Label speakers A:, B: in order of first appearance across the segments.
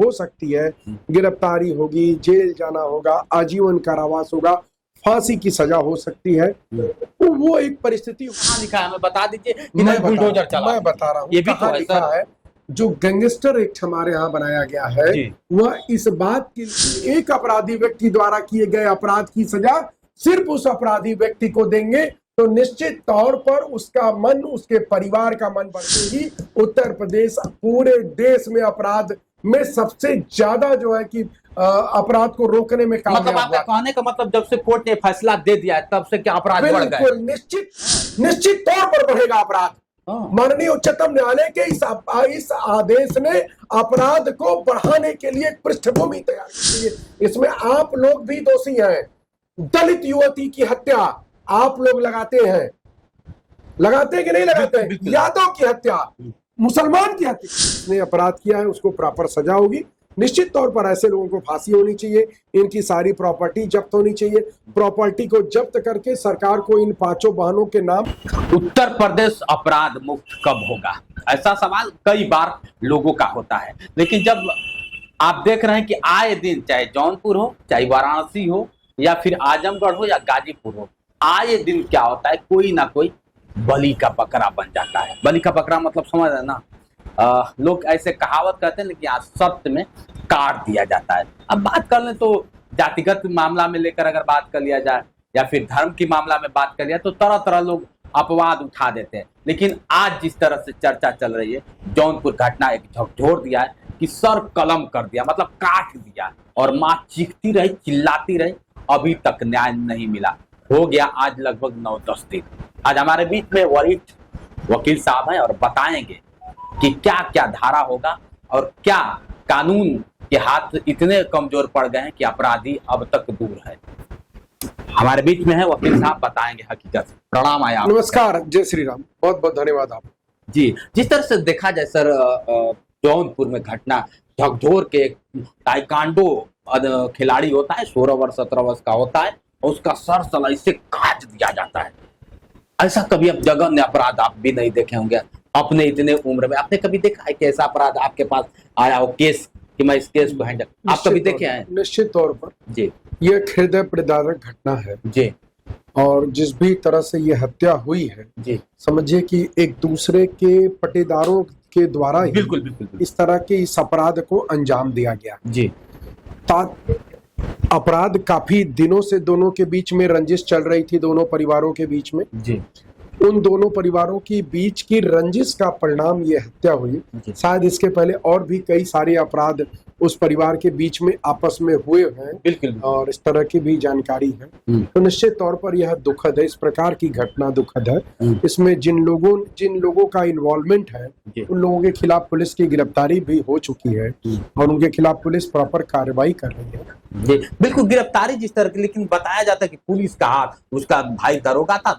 A: हो सकती है, गिरफ्तारी होगी, जेल जाना होगा, आजीवन कारावास होगा, फांसी की सजा हो सकती है। तो वो एक परिस्थिति
B: कहाँ लिखा है, हमें बता दीजिए कि
A: मैं
B: नहीं बुलडोजर चला।
A: मैं बता रहा हूँ
B: ये भी
A: कहाँ
B: तो है
A: लिखा
B: सर।
A: है। जो गैंगस्टर एक्ट हमारे यहाँ बनाया गया है
B: जी।
A: वह इस बात की एक अपराधी व्यक्ति द्वारा किए गए अपराध की सजा सिर्फ उस अपराधी व्यक्ति को देंगे तो निश्चित तौर पर उसका मन, उसके परिवार का मन बढ़ते ही उत्तर प्रदेश पूरे देश में अपराध में सबसे ज्यादा जो है कि अपराध को रोकने में
B: मतलब
A: कामयाब
B: आपका
A: हुआ।
B: कहने का मतलब जब से कोर्ट ने फैसला दे दिया है तब से क्या अपराध बढ़ गए?
A: बिल्कुल निश्चित तौर पर बढ़ेगा अपराध। माननीय उच्चतम न्यायालय के इस आदेश ने अपराध को बढ़ाने के लिए एक पृष्ठभूमि तैयार की है। इसमें आप लोग भी दोषी हैं। दलित युवती की हत्या आप लोग लगाते हैं कि नहीं लगाते? यादव की हत्या, मुसलमान की हत्या, जिसने अपराध किया है उसको प्रॉपर सजा होगी। निश्चित तौर पर ऐसे लोगों को फांसी होनी चाहिए, इनकी सारी प्रॉपर्टी जब्त होनी चाहिए। प्रॉपर्टी को जब्त करके सरकार को इन 5 बहनों के नाम।
B: उत्तर प्रदेश अपराध मुक्त कब होगा, ऐसा सवाल कई बार लोगों का होता है। लेकिन जब आप देख रहे हैं कि आए दिन चाहे जौनपुर हो, चाहे वाराणसी हो, या फिर आजमगढ़ हो या गाजीपुर हो, आए दिन क्या होता है, कोई ना कोई बलि का बकरा बन जाता है। बलि का बकरा मतलब समझ रहे ना, लोग ऐसे कहावत कहते हैं कि आज सत्य में काट दिया जाता है। अब बात कर लें तो जातिगत मामला में लेकर अगर बात कर लिया जाए या फिर धर्म की मामला में बात कर लिया तो तरह तरह लोग अपवाद उठा देते हैं। लेकिन आज जिस तरह से चर्चा चल रही है, जौनपुर घटना एक झकझोर दिया है कि सर कलम कर दिया, मतलब काट दिया, और माँ चीखती रही, चिल्लाती रही, अभी तक न्याय नहीं मिला। हो गया आज लगभग 9-10 दिन। आज हमारे बीच में वरिष्ठ वकील साहब हैं और बताएंगे कि क्या क्या धारा होगा और क्या कानून के हाथ इतने कमजोर पड़ गए हैं कि अपराधी अब तक दूर है। हमारे बीच में है वकील साहब, बताएंगे हकीकत। प्रणाम आया।
A: नमस्कार, जय श्री राम, बहुत बहुत धन्यवाद आप
B: जी। जिस तरह से देखा जाए सर, जौनपुर में घटना झकझोर के ताइक्वांडो खिलाड़ी होता है, 16 वर्ष 17 वर्ष का होता है, और उसका सर सलाई से काट दिया जाता है। ऐसा कभी अब जघन्य अपराध आप भी नहीं देखे होंगे अपने इतने उम्र में। आपने कभी देखा है कि ऐसा अपराध आपके पास आया हो, केस कि मैं इस केस को हैंडल, आप कभी देखे हैं?
A: निश्चित तौर पर
B: जी,
A: यह हृदय प्रदारक घटना है
B: जी,
A: और जिस भी तरह से ये हत्या हुई है
B: जी,
A: समझिए कि एक दूसरे के पटेदारों के द्वारा ही
B: बिल्कुल बिल्कुल बिल्कुल।
A: इस तरह के इस अपराध को अंजाम दिया गया।
B: जी,
A: अपराध काफी दिनों से दोनों के बीच में रंजिश चल रही थी, दोनों परिवारों के बीच में।
B: जी,
A: उन दोनों परिवारों की बीच की रंजिश का परिणाम ये हत्या हुई। शायद इसके पहले और भी कई सारे अपराध उस परिवार के बीच में आपस में हुए हैं,
B: बिल्कुल,
A: और इस तरह की भी जानकारी है। तो निश्चित तौर पर यह दुखद है, इस प्रकार की घटना दुखद है। इसमें जिन लोगों का इन्वॉल्वमेंट है उन लोगों के खिलाफ पुलिस की गिरफ्तारी भी हो चुकी है और उनके खिलाफ पुलिस प्रॉपर कार्रवाई कर रही है।
B: जी, बिल्कुल गिरफ्तारी जिस तरह की, लेकिन बताया जाता है कि पुलिस का हाथ, उसका भाई दरोगा था,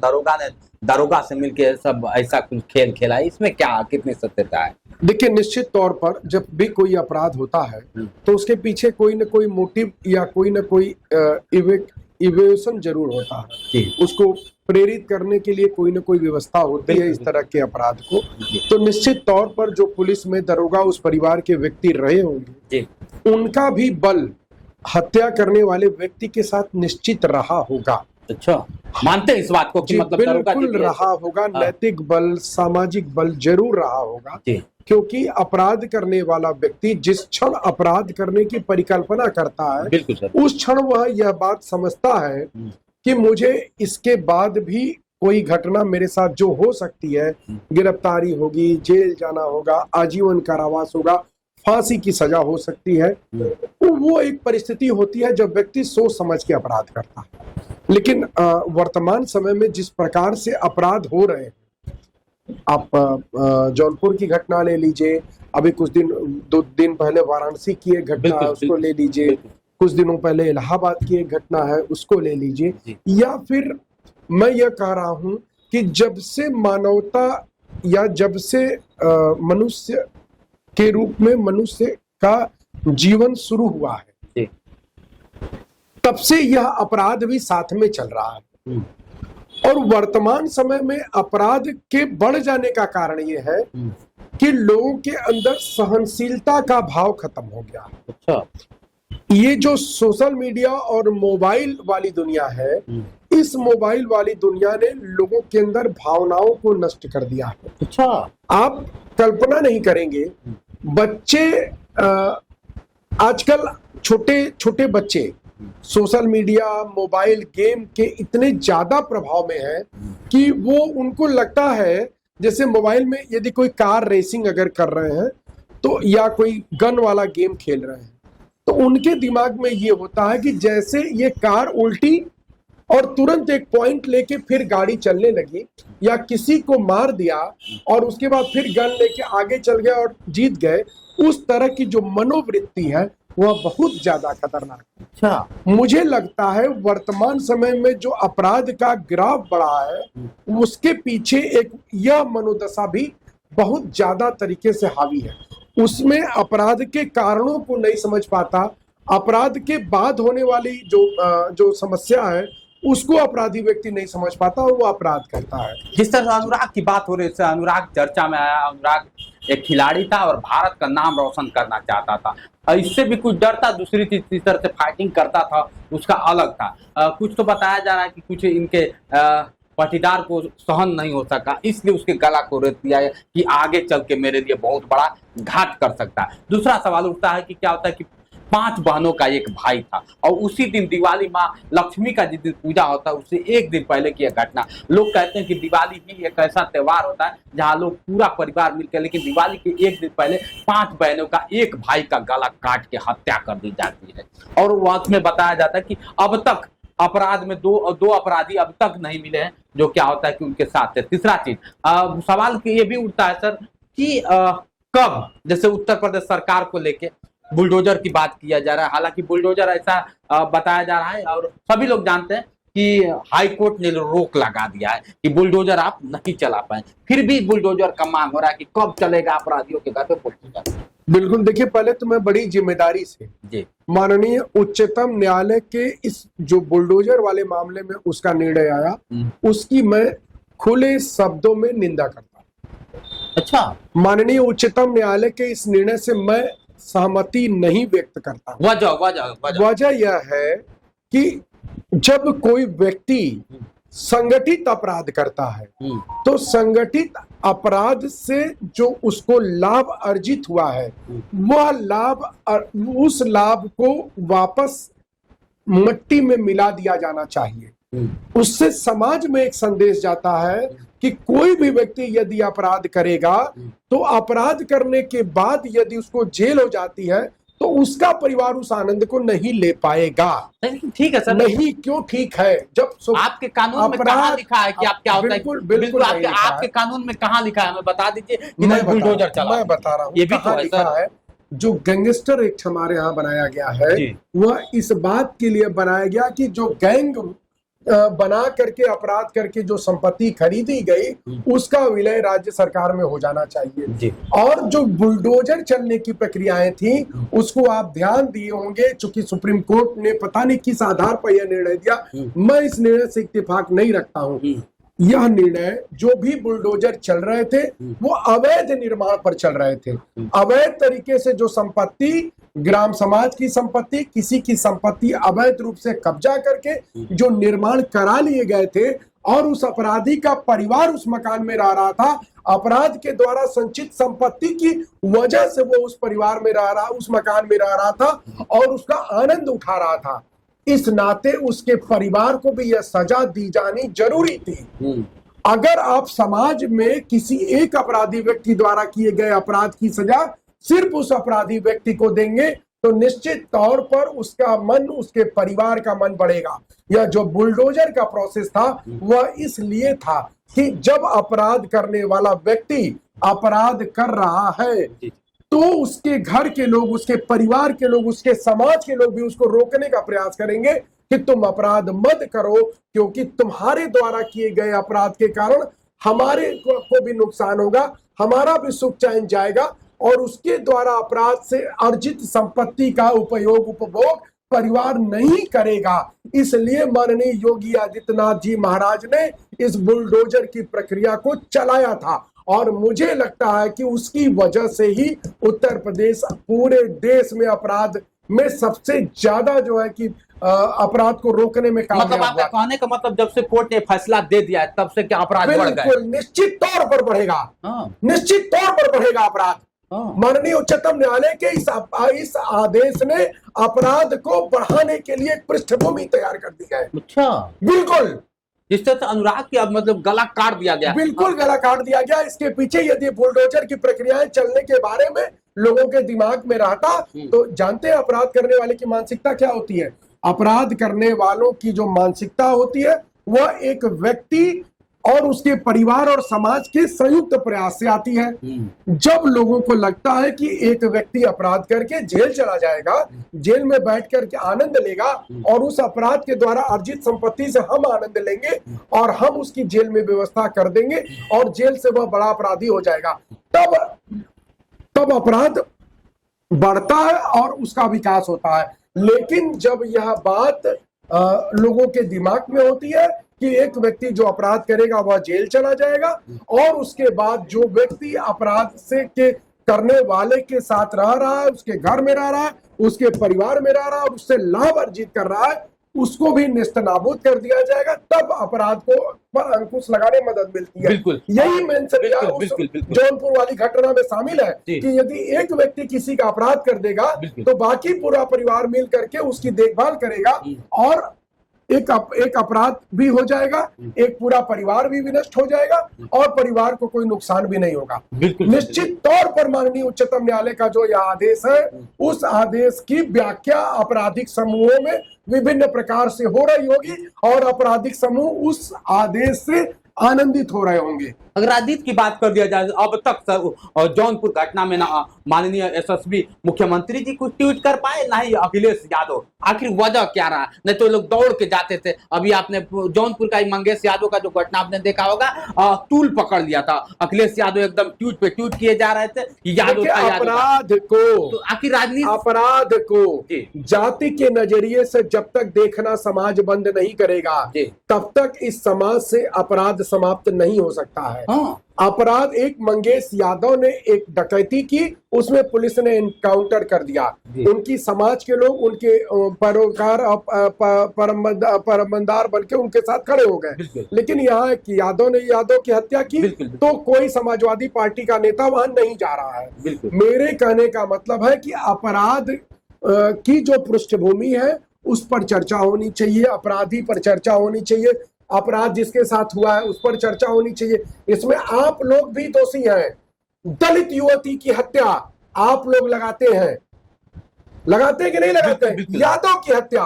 B: दरोगा से मिलके सब ऐसा कुछ खेल खेला है। इसमें क्या कितनी सत्यता है?
A: देखिए, निश्चित तौर पर जब भी कोई अपराध होता है तो उसके पीछे कोई न कोई मोटिव या कोई न कोई इवेशन जरूर होता है। उसको प्रेरित करने के लिए कोई न कोई व्यवस्था होती है इस तरह के अपराध को। तो निश्चित तौर पर जो पुलिस में दरोगा उस परिवार के व्यक्ति रहे होंगे, उनका भी बल हत्या करने वाले व्यक्ति के साथ निश्चित रहा होगा।
B: अच्छा, मानते हैं इस बात को कि मतलब
A: बिल्कुल रहा होगा। नैतिक बल, सामाजिक बल जरूर रहा होगा, क्योंकि अपराध करने वाला व्यक्ति जिस क्षण अपराध करने की परिकल्पना करता है उस क्षण वह यह बात समझता है कि मुझे इसके बाद भी कोई घटना मेरे साथ जो हो सकती है, गिरफ्तारी होगी, जेल जाना होगा, आजीवन कारावास होगा, फांसी की सजा हो सकती है। तो वो एक परिस्थिति होती है जब व्यक्ति सोच समझ के अपराध करता है। लेकिन वर्तमान समय में जिस प्रकार से अपराध हो रहे हैं, आप जौनपुर की घटना ले लीजिए, अभी कुछ 2 दिन पहले वाराणसी की एक घटना है उसको ले लीजिए, कुछ दिनों पहले इलाहाबाद की एक घटना है उसको ले लीजिए, या फिर मैं यह कह रहा हूं कि जब से मानवता या जब से मनुष्य के रूप में मनुष्य का जीवन शुरू हुआ है, तब से यह अपराध भी साथ में चल रहा है। और वर्तमान समय में अपराध के बढ़ जाने का कारण यह है कि लोगों के अंदर सहनशीलता का भाव खत्म हो गया।
B: अच्छा,
A: ये जो सोशल मीडिया और मोबाइल वाली दुनिया है, इस मोबाइल वाली दुनिया ने लोगों के अंदर भावनाओं को नष्ट कर दिया है।
B: अच्छा,
A: आप कल्पना नहीं करेंगे, बच्चे आजकल छोटे छोटे बच्चे सोशल मीडिया मोबाइल गेम के इतने ज्यादा प्रभाव में है कि वो उनको लगता है जैसे मोबाइल में यदि कोई कार रेसिंग अगर कर रहे हैं तो या कोई गन वाला गेम खेल रहे हैं तो उनके दिमाग में ये होता है कि जैसे ये कार उल्टी और तुरंत एक पॉइंट लेके फिर गाड़ी चलने लगी या किसी को मार दिया और उसके बाद फिर गन लेके आगे चल गया और जीत गए, उस तरह की जो मनोवृत्ति है वह बहुत ज्यादा खतरनाक है।
B: अच्छा,
A: मुझे लगता है वर्तमान समय में जो अपराध का ग्राफ बढ़ा है उसके पीछे एक यह मनोदशा भी बहुत ज्यादा तरीके से हावी है। उसमें अपराध के कारणों को नहीं समझ पाता, अपराध के बाद होने वाली जो समस्या है उसको अपराधी व्यक्ति नहीं समझ पाता और वो अपराध करता है।
B: जिस तरह अनुराग की बात हो रही है, अनुराग चर्चा में आया। अनुराग एक खिलाड़ी था और भारत का नाम रोशन करना चाहता था, इससे भी कुछ डर था, दूसरी तीसरी तरह से फाइटिंग करता था, उसका अलग था। कुछ तो बताया जा रहा है कि कुछ इनके पाटीदार को सहन नहीं हो सका, इसलिए उसके गला को रेत दिया है कि आगे चल के मेरे लिए बहुत बड़ा घात कर सकता है। दूसरा सवाल उठता है कि क्या होता है कि 5 बहनों का एक भाई था और उसी दिन दिवाली माँ लक्ष्मी का जिस दिन पूजा होता है उससे एक दिन पहले की यह घटना। लोग कहते हैं कि दिवाली ही एक ऐसा त्योहार होता है जहाँ लोग पूरा परिवार मिलकर, लेकिन दिवाली के एक दिन पहले 5 बहनों का एक भाई का गला काट के हत्या कर दी जाती है। और वहाँ में बताया जाता है कि अब तक अपराध में दो अपराधी अब तक नहीं मिले हैं जो क्या होता है कि उनके साथ है। तीसरा चीज सवाल ये भी उठता है सर कि कब, जैसे उत्तर प्रदेश सरकार को लेके बुलडोजर की बात किया जा रहा है, हालांकि बुलडोजर ऐसा बताया जा रहा है और सभी लोग जानते हैं कि हाई कोर्ट ने रोक लगा दिया है कि बुलडोजर आप नहीं चला पाए, फिर भी बुलडोजर का मांग हो रहा है कि कब चलेगा अपराधियों के घर पे बुलडोजर।
A: बिल्कुल, देखिए पहले तो मैं बड़ी जिम्मेदारी से जी माननीय उच्चतम न्यायालय के इस जो बुलडोजर वाले मामले में उसका निर्णय आया उसकी मैं खुले शब्दों में निंदा करता हूँ।
B: अच्छा,
A: माननीय उच्चतम न्यायालय के इस निर्णय से मैं सहमति नहीं व्यक्त करता। वजह यह है कि जब कोई व्यक्ति संगठित अपराध करता है तो संगठित अपराध से जो उसको लाभ अर्जित हुआ है वह लाभ, उस लाभ को वापस मिट्टी में मिला दिया जाना चाहिए। उससे समाज में एक संदेश जाता है कि कोई भी व्यक्ति यदि अपराध करेगा तो अपराध करने के बाद यदि उसको जेल हो जाती है तो उसका परिवार उस आनंद को नहीं ले पाएगा।
B: ठीक है सर,
A: नहीं क्यों ठीक है? जब
B: आपके कानून में कहाँ लिखा है कि आप क्या होता है? बिल्कुल आपके कानून में कहाँ लिखा है, हमें बता दीजिए कि नहीं बुलडोजर चला।
A: मैं बता रहा हूँ,
B: ये भी तो
A: लिखा है। जो गैंगस्टर एक्ट हमारे यहाँ बनाया गया है वह इस बात के लिए बनाया गया कि जो गैंग बना करके अपराध करके जो संपत्ति खरीदी गई उसका विलय राज्य सरकार में हो जाना चाहिए। और जो बुलडोजर चलने की प्रक्रियाएं थी उसको आप ध्यान दिए होंगे, चूंकि सुप्रीम कोर्ट ने पता नहीं किस आधार पर यह निर्णय दिया, मैं इस निर्णय से इत्तेफाक नहीं रखता हूं। यह निर्णय जो भी बुलडोजर चल रहे थे वो अवैध निर्माण पर चल रहे थे। अवैध तरीके से जो संपत्ति, ग्राम समाज की संपत्ति, किसी की संपत्ति अवैध रूप से कब्जा करके जो निर्माण करा लिए गए थे और उस अपराधी का परिवार उस मकान में रह रहा था, अपराध के द्वारा संचित संपत्ति की वजह से वो उस परिवार में रह रहा, उस मकान में रह रहा था और उसका आनंद उठा रहा था। इस नाते उसके परिवार को भी यह सजा दी जानी जरूरी थी। अगर आप समाज में किसी एक अपराधी व्यक्ति द्वारा किए गए अपराध की सजा सिर्फ उस अपराधी व्यक्ति को देंगे तो निश्चित तौर पर उसका मन, उसके परिवार का मन बढ़ेगा। यह जो बुलडोजर का प्रोसेस था वह इसलिए था कि जब अपराध करने वाला व्यक्ति अपराध कर रहा है तो उसके घर के लोग, उसके परिवार के लोग, उसके समाज के लोग भी उसको रोकने का प्रयास करेंगे कि तुम अपराध मत करो, क्योंकि तुम्हारे द्वारा किए गए अपराध के कारण हमारे को भी नुकसान होगा, हमारा भी सुख चैन जाएगा और उसके द्वारा अपराध से अर्जित संपत्ति का उपभोग परिवार नहीं करेगा। इसलिए माननीय योगी आदित्यनाथ जी महाराज ने इस बुलडोजर की प्रक्रिया को चलाया था और मुझे लगता है कि उसकी वजह से ही उत्तर प्रदेश पूरे देश में अपराध में सबसे ज्यादा जो है कि अपराध को रोकने में
B: मतलब
A: कामयाब
B: आपका
A: हुआ।
B: कहने का मतलब जब से कोर्ट ने फैसला दे दिया है तब से क्या अपराध बढ़ गए?
A: बिल्कुल निश्चित तौर पर बढ़ेगा,
B: हाँ,
A: निश्चित तौर पर बढ़ेगा अपराध।
B: हाँ,
A: माननीय उच्चतम न्यायालय के इस आदेश ने अपराध को बढ़ाने के लिए एक पृष्ठभूमि तैयार कर दी है।
B: अच्छा,
A: बिल्कुल
B: जिससे तो अनुराग की अब मतलब गला काट दिया गया।
A: बिल्कुल गला काट दिया गया। इसके पीछे यदि बुलडोजर की प्रक्रियाएं चलने के बारे में लोगों के दिमाग में रहता तो जानते हैं अपराध करने वाले की मानसिकता क्या होती है। अपराध करने वालों की जो मानसिकता होती है वह एक व्यक्ति और उसके परिवार और समाज के संयुक्त प्रयास से आती है। जब लोगों को लगता है कि एक व्यक्ति अपराध करके जेल चला जाएगा, जेल में बैठ कर के आनंद लेगा और उस अपराध के द्वारा अर्जित संपत्ति से हम आनंद लेंगे और हम उसकी जेल में व्यवस्था कर देंगे और जेल से वह बड़ा अपराधी हो जाएगा, तब अपराध बढ़ता है और उसका विकास होता है। लेकिन जब यह बात लोगों के दिमाग में होती है कि एक व्यक्ति जो अपराध करेगा वह जेल चला जाएगा और उसके बाद जो व्यक्ति अपराध से के करने वाले के साथ रह रहा है, उसके घर में रह रहा है, उसके परिवार में रह रहा है और उससे लाभ अर्जित कर रहा है, उसको भी नेस्तनाबूद कर दिया जाएगा, तब अपराध को पर अंकुश लगाने में मदद मिलती है।
B: बिल्कुल,
A: यही जौनपुर वाली घटना में शामिल है कि यदि एक व्यक्ति किसी का अपराध कर देगा तो बाकी पूरा परिवार मिल करके उसकी देखभाल करेगा और एक अपराध भी हो जाएगा, एक पूरा परिवार भी विनष्ट हो जाएगा और परिवार को कोई नुकसान भी नहीं होगा। निश्चित तौर पर माननीय उच्चतम न्यायालय का जो यह आदेश है उस आदेश की व्याख्या आपराधिक समूहों में विभिन्न प्रकार से हो रही होगी और आपराधिक समूह उस आदेश से आनंदित हो रहे होंगे।
B: अगर राजनीति की बात कर दिया जाए अब तक सर जौनपुर घटना में ना माननीय एसएसपी मुख्यमंत्री जी कुछ ट्वीट कर पाए ना ही अखिलेश यादव, आखिर वजह क्या रहा? नहीं तो लोग दौड़ के जाते थे। अभी आपने जौनपुर का मंगेश यादव का जो घटना आपने देखा होगा, टूल पकड़ लिया था, अखिलेश यादव एकदम ट्वीट पे ट्वीट किए जा रहे थे यादव
A: अपराध को,
B: तो आखिर राजनीति
A: अपराध को जाति के नजरिए से जब तक देखना समाज बंद नहीं करेगा तब तक इस समाज से अपराध समाप्त नहीं हो सकता है। अपराध एक मंगेश यादव ने एक डकैती की, उसमें पुलिस ने इनकाउंटर कर दिया, उनकी समाज के लोग उनके परोकार परमंदार बनके उनके साथ खड़े हो गए। लेकिन यहाँ यादव ने यादव की हत्या की तो कोई समाजवादी पार्टी का नेता वहां नहीं जा रहा है। मेरे कहने का मतलब है कि अपराध की जो पृष्ठभूमि है उस पर चर्चा होनी चाहिए, अपराधी पर चर्चा होनी चाहिए, अपराध जिसके साथ हुआ है उस पर चर्चा होनी चाहिए। इसमें आप लोग भी दोषी हैं। दलित युवती की हत्या आप लोग लगाते हैं कि नहीं लगाते हैं? यादव की हत्या,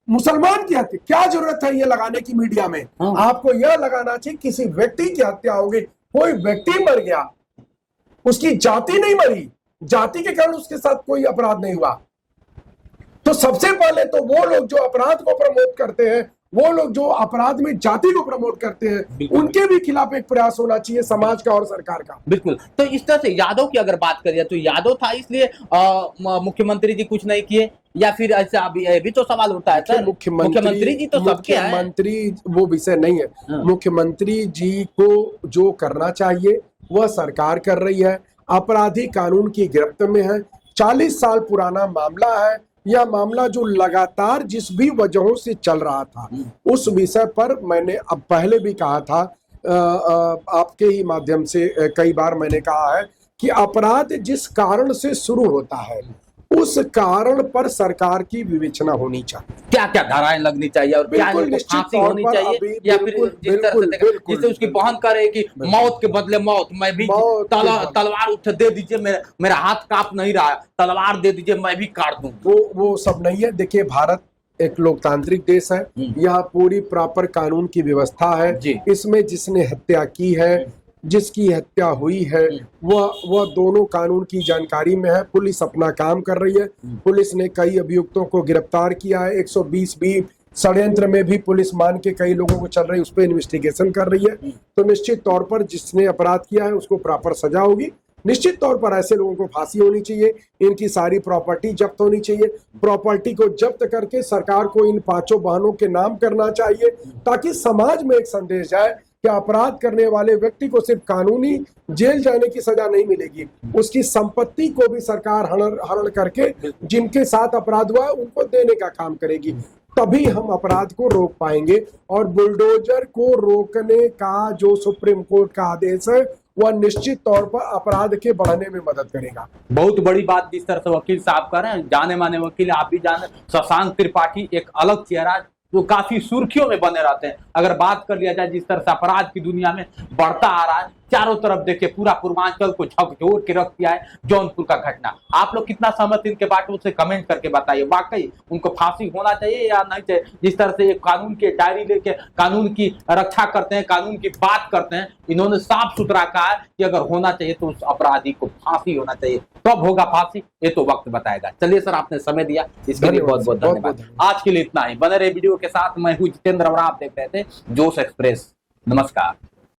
A: मुसलमान की हत्या, क्या जरूरत है ये लगाने की मीडिया में? आपको यह लगाना चाहिए किसी व्यक्ति की हत्या होगी, कोई व्यक्ति मर गया, उसकी जाति नहीं मरी, जाति के कारण उसके साथ कोई अपराध नहीं हुआ। तो सबसे पहले तो वो लोग जो अपराध को प्रमोट करते हैं, वो लोग जो अपराध में जाति को प्रमोट करते हैं, उनके भी खिलाफ एक प्रयास होना चाहिए समाज का और सरकार का।
B: बिल्कुल। तो इस तरह से यादव की अगर बात करिए तो यादव था इसलिए मुख्यमंत्री जी कुछ नहीं किए, या फिर ऐसा भी तो सवाल उठता है सर, मुख्यमंत्री जी तो सबके हैं।
A: मुख्यमंत्री वो विषय नहीं है। मुख्यमंत्री जी को जो करना चाहिए वह सरकार कर रही है। अपराधी कानून की गिरफ्त में है, 40 साल पुराना मामला है। यह मामला जो लगातार जिस भी वजहों से चल रहा था उस विषय पर मैंने अब पहले भी कहा था, आपके ही माध्यम से कई बार मैंने कहा है कि अपराध जिस कारण से शुरू होता है उस कारण पर सरकार की विवेचना होनी चाहिए।
B: क्या क्या धाराएं लगनी चाहिए और क्या फांसी होनी चाहिए, या फिर जिस तरह से जिससे उसकी बहन करे कि मौत के बदले मौत, मैं भी तलवार उठे दे दीजिए, मेरा हाथ कांप नहीं रहा, तलवार दे दीजिए मैं भी काट दूं।
A: वो सब नहीं है। देखिए भारत एक लोकतांत्रिक देश है, यहाँ पूरी प्रॉपर कानून की व्यवस्था है। इसमें जिसने हत्या की है, जिसकी हत्या हुई है, वह दोनों कानून की जानकारी में है। पुलिस अपना काम कर रही है। पुलिस ने कई अभियुक्तों को गिरफ्तार किया है। 120 भी षड्यंत्र में भी पुलिस मान के कई लोगों को चल रही है, उस पर इन्वेस्टिगेशन कर रही है। तो निश्चित तौर पर जिसने अपराध किया है उसको प्रॉपर सजा होगी। निश्चित तौर पर ऐसे लोगों को फांसी होनी चाहिए, इनकी सारी प्रॉपर्टी जब्त होनी चाहिए। प्रॉपर्टी को जब्त करके सरकार को इन 5 बहनों के नाम करना चाहिए ताकि समाज में एक संदेश जाए कि अपराध करने वाले व्यक्ति को सिर्फ कानूनी जेल जाने की सजा नहीं मिलेगी, उसकी संपत्ति को भी सरकार हरण करके जिनके साथ अपराध हुआ है उनको देने का काम करेगी। तभी हम अपराध को रोक पाएंगे। और बुलडोजर को रोकने का जो सुप्रीम कोर्ट का आदेश है वह निश्चित तौर पर अपराध के बढ़ने में मदद करेगा।
B: बहुत बड़ी बात जिस तरह से वकील साहब कर रहे हैं, जाने माने वकील, आप भी जाने, शशांक त्रिपाठी एक अलग चेहरा जो काफी सुर्खियों में बने रहते हैं। अगर बात कर लिया जाए जिस तरह से अपराध की दुनिया में बढ़ता आ रहा है, चारों तरफ देखिए पूरा पूर्वांचल को झकझोर के रख दिया है जौनपुर का घटना। आप लोग कितना सहमत इनके बारे में कमेंट करके बताइए, वाकई उनको फांसी होना चाहिए या नहीं चाहिए? जिस तरह से ये कानून के डायरी लेके कानून की रक्षा करते हैं, कानून की बात करते हैं, इन्होंने साफ सुथरा कहा है कि अगर होना चाहिए तो उस अपराधी को फांसी होना चाहिए। कब होगा फांसी ये तो वक्त बताएगा। चलिए सर, आपने समय दिया इसके लिए बहुत बहुत धन्यवाद। आज के लिए इतना ही। बने रहे वीडियो के साथ। मैं हूं जितेंद्र और आप देख रहे थे जोश एक्सप्रेस। नमस्कार।